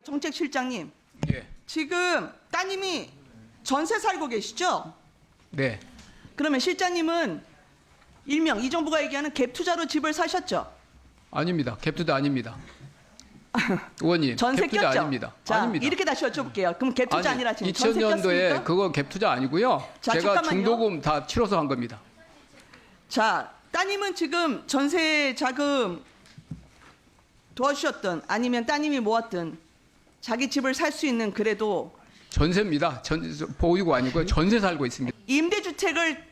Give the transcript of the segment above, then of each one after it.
정책실장님, 예. 지금 따님이 전세 살고 계시죠? 네. 그러면 실장님은 일명 이 정부가 얘기하는 갭 투자로 집을 사셨죠? 아닙니다. 갭투자 아닙니다. 의원님, 전세 갭투자 꼈죠? 아닙니다. 자, 아닙니다. 이렇게 다시 여쭤볼게요. 그럼 갭 투자 아니라 지금 전세 2000년도에 꼈습니까? 그거 갭투자 아니고요. 자, 제가 잠깐만요. 중도금 다 치러서 한 겁니다. 자, 따님은 지금 전세 자금 도와주셨든 아니면 따님이 모았든 자기 집을 살 수 있는 그래도 전세입니다. 보유고 아니고요. 전세 살고 있습니다. 임대주택을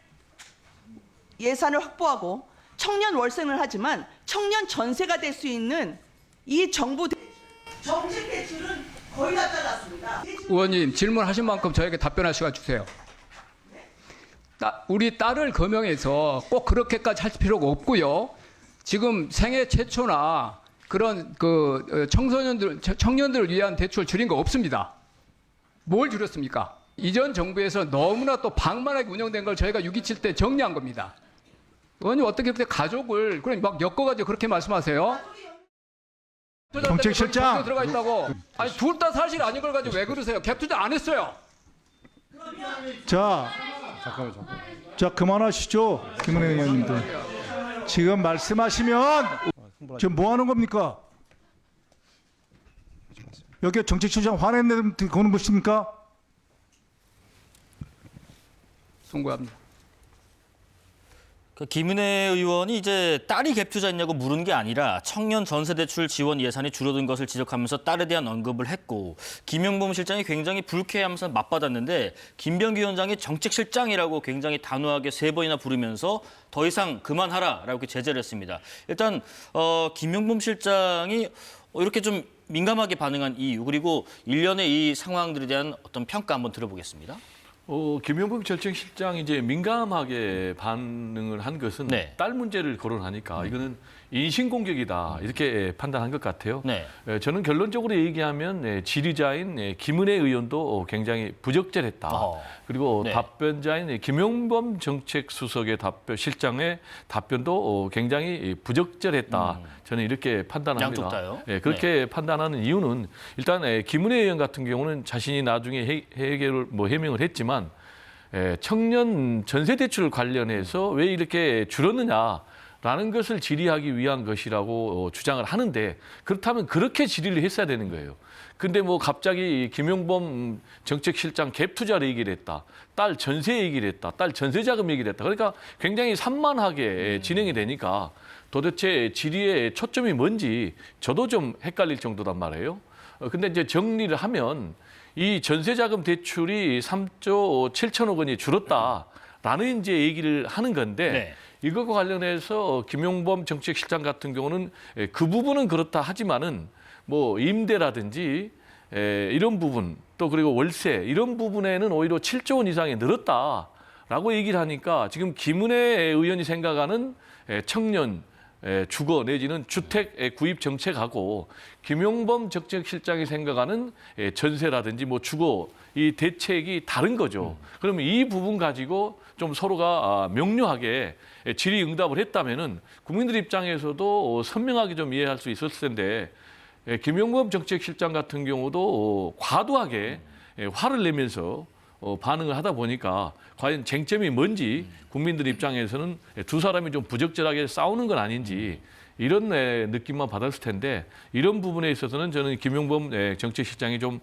예산을 확보하고 청년 월세를 하지만 청년 전세가 될 수 있는 이 정부 정책 대출은 거의 다 잘랐습니다. 의원님, 질문하신 만큼 저에게 답변할 시간 주세요. 우리 딸을 거명해서 꼭 그렇게까지 할 필요가 없고요. 지금 생애 최초나 그런 청년들을 위한 대출 줄인 거 없습니다. 뭘 줄였습니까? 이전 정부에서 너무나 또 방만하게 운영된 걸 저희가 6.27 때 정리한 겁니다. 의원님 어떻게 그렇게 가족을 그냥 막 엮어가지고 그렇게 말씀하세요? 정책실장 들어가 있다고. 아니 둘 다 사실 아닌 걸 가지고 왜 그러세요? 갭 투자 안 했어요. 자 그만하시죠. 김은혜 의원님들 지금 말씀하시면 지금 뭐 하는 겁니까? 여기 정책실장 화냈는데 거는 것입니까? 송구합니다. 김은혜 의원이 이제 딸이 갭 투자했냐고 물은 게 아니라 청년 전세대출 지원 예산이 줄어든 것을 지적하면서 딸에 대한 언급을 했고 김용범 실장이 굉장히 불쾌해하면서 맞받았는데 김병기 위원장이 정책실장이라고 굉장히 단호하게 3번이나 부르면서 더 이상 그만하라라고 이렇게 제재를 했습니다. 일단 김용범 실장이 이렇게 좀 민감하게 반응한 이유 그리고 일련의 이 상황들에 대한 어떤 평가 한번 들어보겠습니다. 김용범 정책실장이 이제 민감하게 반응을 한 것은 네. 딸 문제를 거론하니까 이거는 인신공격이다 이렇게 판단한 것 같아요. 네. 저는 결론적으로 얘기하면 지리자인 김은혜 의원도 굉장히 부적절했다. 그리고 네. 답변자인 김용범 정책수석의 실장의 답변도 굉장히 부적절했다. 저는 이렇게 판단합니다. 양쪽 다요? 그렇게 판단하는 이유는 일단 김은혜 의원 같은 경우는 자신이 나중에 해명을 했지만 청년 전세 대출 관련해서 왜 이렇게 줄었느냐라는 것을 질의하기 위한 것이라고 주장을 하는데 그렇다면 그렇게 질의를 했어야 되는 거예요. 근데 뭐 갑자기 김용범 정책실장 갭 투자를 얘기를 했다. 딸 전세 얘기를 했다. 딸 전세 자금 얘기를 했다. 그러니까 굉장히 산만하게 진행이 되니까 도대체 질의의 초점이 뭔지 저도 좀 헷갈릴 정도단 말이에요. 근데 이제 정리를 하면 이 전세자금 대출이 3조 7천억 원이 줄었다라는 이제 얘기를 하는 건데 네. 이것과 관련해서 김용범 정책실장 같은 경우는 그 부분은 그렇다 하지만은 뭐 임대라든지 이런 부분 또 그리고 월세 이런 부분에는 오히려 7조 원 이상이 늘었다라고 얘기를 하니까 지금 김은혜 의원이 생각하는 청년 주거 내지는 주택 구입 정책하고 김용범 정책실장이 생각하는 전세라든지 뭐 주거 이 대책이 다른 거죠. 그러면 이 부분 가지고 좀 서로가 명료하게 질의응답을 했다면은 국민들 입장에서도 선명하게 좀 이해할 수 있었을 텐데 김용범 정책실장 같은 경우도 과도하게 화를 내면서 반응을 하다 보니까 과연 쟁점이 뭔지 국민들 입장에서는 두 사람이 좀 부적절하게 싸우는 건 아닌지 이런 느낌만 받았을 텐데 이런 부분에 있어서는 저는 김용범 정책실장이 좀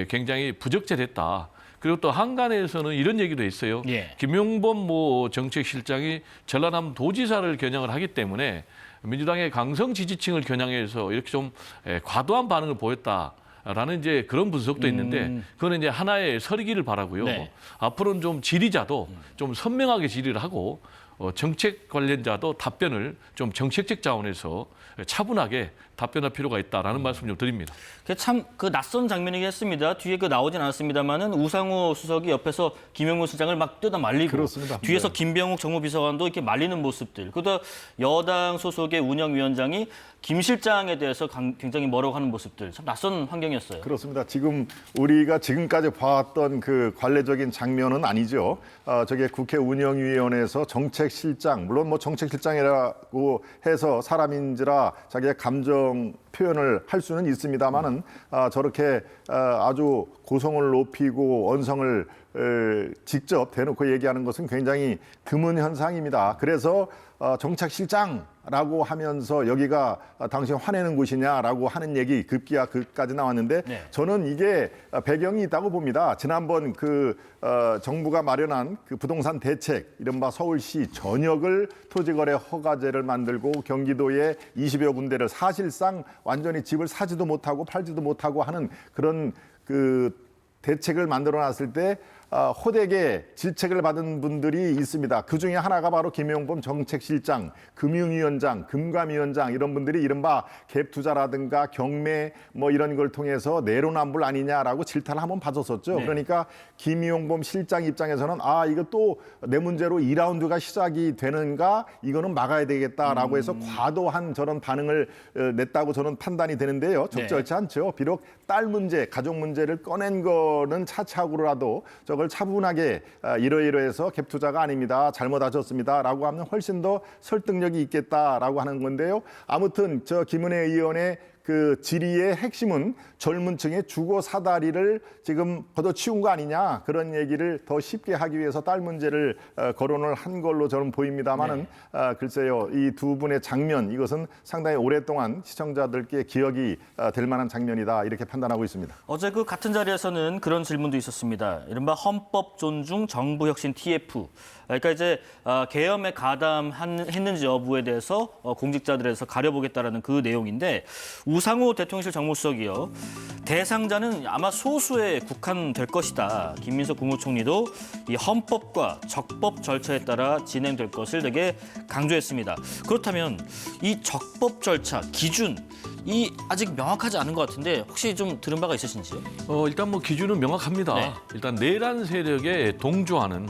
굉장히 부적절했다. 그리고 또 한간에서는 이런 얘기도 했어요. 예. 김용범 정책실장이 전라남 도지사를 겨냥을 하기 때문에 민주당의 강성 지지층을 겨냥해서 이렇게 좀 과도한 반응을 보였다. 라는 이제 그런 분석도 있는데 그거는 이제 하나의 설이기를 바라고요. 네. 앞으로는 좀 질의자도 좀 선명하게 질의를 하고 정책 관련자도 답변을 좀 정책적 자원에서 차분하게 답변할 필요가 있다라는 말씀 좀 드립니다. 참 그 낯선 장면이긴 했습니다. 뒤에 나오진 않았습니다만은 우상호 수석이 옆에서 김용문 수장을 막 뜯어 말리고 그렇습니다. 뒤에서 네. 김병욱 정무비서관도 이렇게 말리는 모습들. 그러다 여당 소속의 운영위원장이 김 실장에 대해서 굉장히 뭐라고 하는 모습들. 참 낯선 환경이었어요. 그렇습니다. 지금 우리가 지금까지 봐왔던 그 관례적인 장면은 아니죠. 저게 국회 운영위원회에서 정책 정책실장, 물론 뭐 정책실장이라고 해서 사람인지라 자기의 감정 표현을 할 수는 있습니다만은 저렇게 아주 고성을 높이고 언성을 직접 대놓고 얘기하는 것은 굉장히 드문 현상입니다. 그래서 정책실장라고 하면서 여기가 당신 화내는 곳이냐라고 하는 얘기 급기야 그까지 나왔는데 네. 저는 이게 배경이 있다고 봅니다. 지난번 정부가 마련한 그 부동산 대책, 이른바 서울시 전역을 토지거래 허가제를 만들고 경기도에 20여 군데를 사실상 완전히 집을 사지도 못하고 팔지도 못하고 하는 그런 그 대책을 만들어 놨을 때 호되게 질책을 받은 분들이 있습니다. 그중에 하나가 바로 김용범 정책실장, 금융위원장, 금감위원장 이런 분들이 이른바 갭 투자라든가 경매 뭐 이런 걸 통해서 내로남불 아니냐라고 질타를 한번 받았었죠. 네. 그러니까 김용범 실장 입장에서는 이거 또 내 문제로 2라운드가 시작이 되는가, 이거는 막아야 되겠다라고 해서 과도한 저런 반응을 냈다고 저는 판단이 되는데요. 적절치 않죠. 비록 딸 문제, 가족 문제를 꺼낸 거는 차차고라도 저걸 차분하게 이러이러해서 갭 투자가 아닙니다. 잘못하셨습니다라고 하면 훨씬 더 설득력이 있겠다라고 하는 건데요. 아무튼 저 김은혜 의원의 그 질의의 핵심은 젊은 층의 주거 사다리를 지금 걷어치운 거 아니냐, 그런 얘기를 더 쉽게 하기 위해서 딸 문제를 거론을 한 걸로 저는 보입니다만은 글쎄요, 이 두 분의 장면, 이것은 상당히 오랫동안 시청자들께 기억이 될 만한 장면이다, 이렇게 판단하고 있습니다. 어제 그 같은 자리에서는 그런 질문도 있었습니다. 이른바 헌법 존중 정부 혁신 TF. 그러니까 이제 계엄에 가담했는지 여부에 대해서 공직자들에서 가려보겠다라는 그 내용인데, 우상호 대통령실 정무수석이요, 대상자는 아마 소수에 국한될 것이다. 김민석 국무총리도 이 헌법과 적법 절차에 따라 진행될 것을 되게 강조했습니다. 그렇다면 이 적법 절차 기준, 이 아직 명확하지 않은 것 같은데 혹시 좀 들은 바가 있으신지요? 일단 뭐 기준은 명확합니다. 네. 일단 내란 세력에 동조하는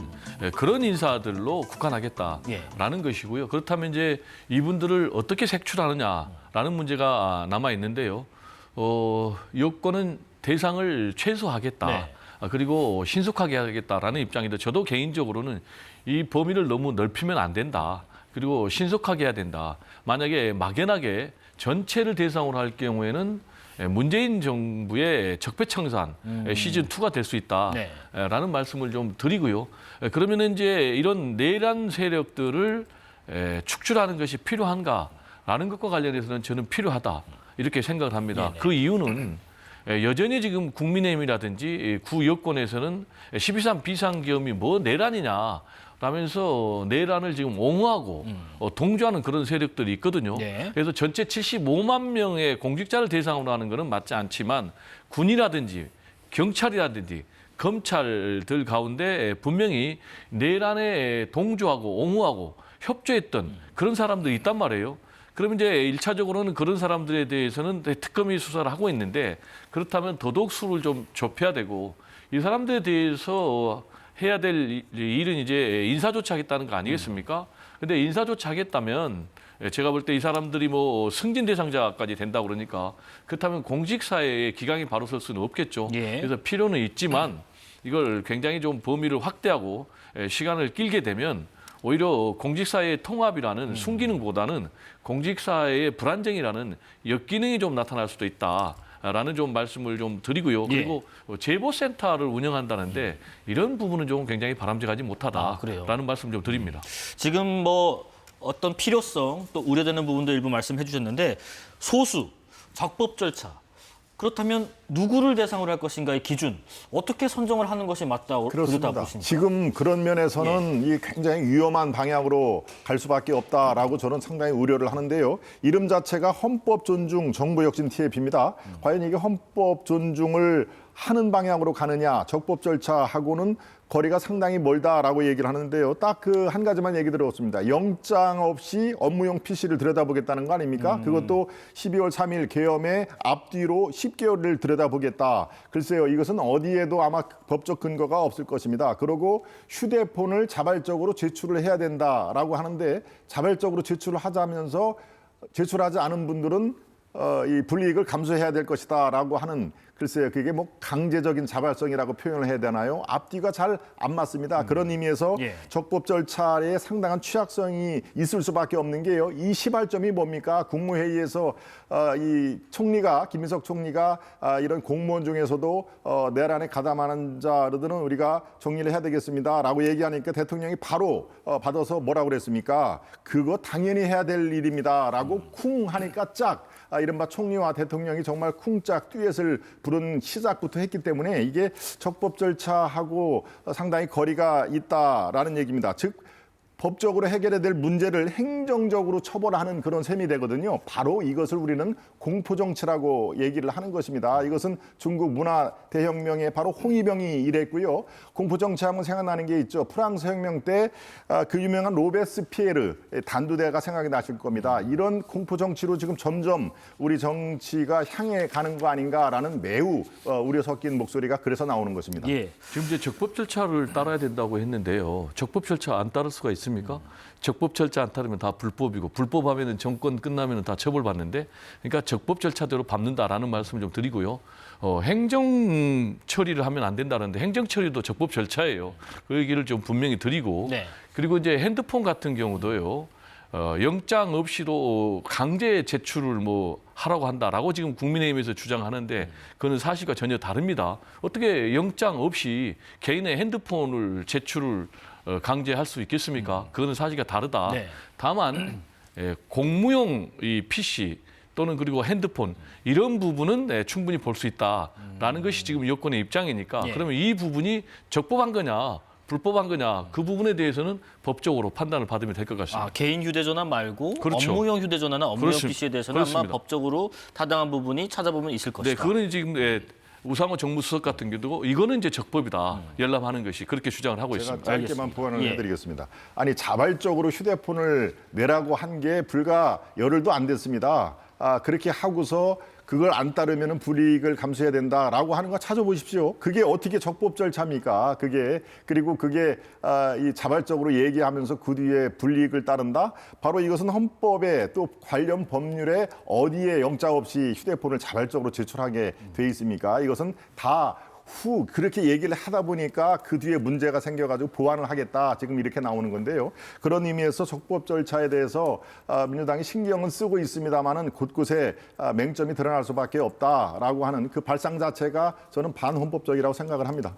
그런 인사들로 국한하겠다라는 것이고요. 그렇다면 이제 이분들을 어떻게 색출하느냐라는 문제가 남아 있는데요. 여권은 대상을 최소화하겠다. 네. 그리고 신속하게 하겠다라는 입장인데, 저도 개인적으로는 이 범위를 너무 넓히면 안 된다. 그리고 신속하게 해야 된다. 만약에 막연하게 전체를 대상으로 할 경우에는 문재인 정부의 적폐청산 시즌2가 될 수 있다라는 말씀을 좀 드리고요. 그러면 이제 이런 내란 세력들을 축출하는 것이 필요한가라는 것과 관련해서는 저는 필요하다, 이렇게 생각을 합니다. 그 이유는 여전히 지금 국민의힘이라든지 구 여권에서는 12.3 비상계엄이 뭐 내란이냐 라면서 내란을 지금 옹호하고 동조하는 그런 세력들이 있거든요. 네. 그래서 전체 75만 명의 공직자를 대상으로 하는 것은 맞지 않지만, 군이라든지 경찰이라든지 검찰들 가운데 분명히 내란에 동조하고 옹호하고 협조했던 그런 사람들이 있단 말이에요. 그러면 이제 1차적으로는 그런 사람들에 대해서는 특검이 수사를 하고 있는데, 그렇다면 더더욱 수를 좀 좁혀야 되고, 이 사람들에 대해서 해야 될 일은 이제 인사조치하겠다는 거 아니겠습니까? 근데 인사조치하겠다면 제가 볼 때 이 사람들이 뭐 승진 대상자까지 된다 그러니까, 그렇다면 공직사회에 기강이 바로 설 수는 없겠죠. 예. 그래서 필요는 있지만 이걸 굉장히 좀 범위를 확대하고 시간을 길게 되면 오히려 공직사회의 통합이라는 순기능보다는 공직사회의 불안정이라는 역기능이 좀 나타날 수도 있다라는 좀 말씀을 좀 드리고요. 그리고 제보센터를 운영한다는데 이런 부분은 좀 굉장히 바람직하지 못하다라는 말씀 좀 드립니다. 지금 뭐 어떤 필요성 또 우려되는 부분도 일부 말씀해 주셨는데, 소수, 적법 절차, 그렇다면 누구를 대상으로 할 것인가의 기준, 어떻게 선정을 하는 것이 맞다고 그렇습니다. 보십니까? 지금 그런 면에서는 이 굉장히 위험한 방향으로 갈 수밖에 없다라고 저는 상당히 우려를 하는데요. 이름 자체가 헌법 존중 정부 혁신 TF입니다. 과연 이게 헌법 존중을 하는 방향으로 가느냐, 적법 절차하고는 거리가 상당히 멀다라고 얘기를 하는데요. 딱 그 한 가지만 얘기 들었습니다. 영장 없이 업무용 PC를 들여다보겠다는 거 아닙니까? 그것도 12월 3일 계엄의 앞뒤로 10개월을 들여다보겠다. 글쎄요, 이것은 어디에도 아마 법적 근거가 없을 것입니다. 그리고 휴대폰을 자발적으로 제출을 해야 된다라고 하는데, 자발적으로 제출을 하자면서 제출하지 않은 분들은 이 불이익을 감수해야 될 것이다라고 하는 글쎄요, 그게 뭐 강제적인 자발성이라고 표현을 해야 되나요? 앞뒤가 잘 안 맞습니다. 그런 의미에서 예. 적법 절차에 상당한 취약성이 있을 수밖에 없는 게요. 이 시발점이 뭡니까? 국무회의에서 이 총리가 김인석 총리가 이런 공무원 중에서도 내란에 가담하는 자들은 우리가 정리를 해야 되겠습니다라고 얘기하니까 대통령이 바로 받아서 뭐라고 그랬습니까? 그거 당연히 해야 될 일입니다라고 쿵 하니까 짝. 이른바 총리와 대통령이 정말 쿵짝 듀엣을 부른 시작부터 했기 때문에 이게 적법 절차하고 상당히 거리가 있다라는 얘기입니다. 즉 법적으로 해결해야 될 문제를 행정적으로 처벌하는 그런 셈이 되거든요. 바로 이것을 우리는 공포정치라고 얘기를 하는 것입니다. 이것은 중국 문화 대혁명의 바로 홍위병이 이랬고요. 공포정치하면 생각나는 게 있죠. 프랑스 혁명 때 그 유명한 로베스피에르 단두대가 생각이 나실 겁니다. 이런 공포정치로 지금 점점 우리 정치가 향해 가는 거 아닌가라는 매우 우려 섞인 목소리가 그래서 나오는 것입니다. 예. 지금 이제 적법 절차를 따라야 된다고 했는데요. 적법 절차 안 따를 수가 있습니까? 적법 절차 안 따르면 다 불법이고 불법하면은 정권 끝나면은 다 처벌받는데, 그러니까 적법 절차대로 밟는다라는 말씀을 좀 드리고요. 행정 처리를 하면 안 된다는데 행정 처리도 적법 절차예요. 그 얘기를 좀 분명히 드리고, 네. 그리고 이제 핸드폰 같은 경우도요. 영장 없이도 강제 제출을 뭐 하라고 한다라고 지금 국민의힘에서 주장하는데 그거는 사실과 전혀 다릅니다. 어떻게 영장 없이 개인의 핸드폰을 제출을 강제할 수 있겠습니까? 그거는 사실과 다르다. 네. 다만 공무용 이 PC 또는 그리고 핸드폰 이런 부분은 충분히 볼 수 있다라는 것이 지금 여권의 입장이니까, 예. 그러면 이 부분이 적법한 거냐 불법한 거냐, 그 부분에 대해서는 법적으로 판단을 받으면 될 것 같습니다. 개인 휴대전화 말고 그렇죠. 업무용 휴대전화나 업무용 그렇습니다. PC에 대해서는 그렇습니다. 아마 법적으로 타당한 부분이 찾아보면 있을 네, 것이다. 그거는 지금 우상호 정무수석 같은 경우도 이거는 이제 적법이다 열람하는 것이 그렇게 주장을 하고 제가 있습니다. 짧게만 알겠습니다. 보완을 예. 해드리겠습니다. 아니 자발적으로 휴대폰을 내라고 한 게 불과 열흘도 안 됐습니다. 그렇게 하고서 그걸 안 따르면 불이익을 감수해야 된다라고 하는 거 찾아보십시오. 그게 어떻게 적법 절차입니까? 그리고 그게 이 자발적으로 얘기하면서 그 뒤에 불이익을 따른다? 바로 이것은 헌법에 또 관련 법률에 어디에 영장 없이 휴대폰을 자발적으로 제출하게 돼 있습니까? 이것은 다 그렇게 얘기를 하다 보니까 그 뒤에 문제가 생겨가지고 보완을 하겠다. 지금 이렇게 나오는 건데요. 그런 의미에서 적법 절차에 대해서 민주당이 신경은 쓰고 있습니다만은 곳곳에 맹점이 드러날 수밖에 없다라고 하는 그 발상 자체가 저는 반헌법적이라고 생각을 합니다.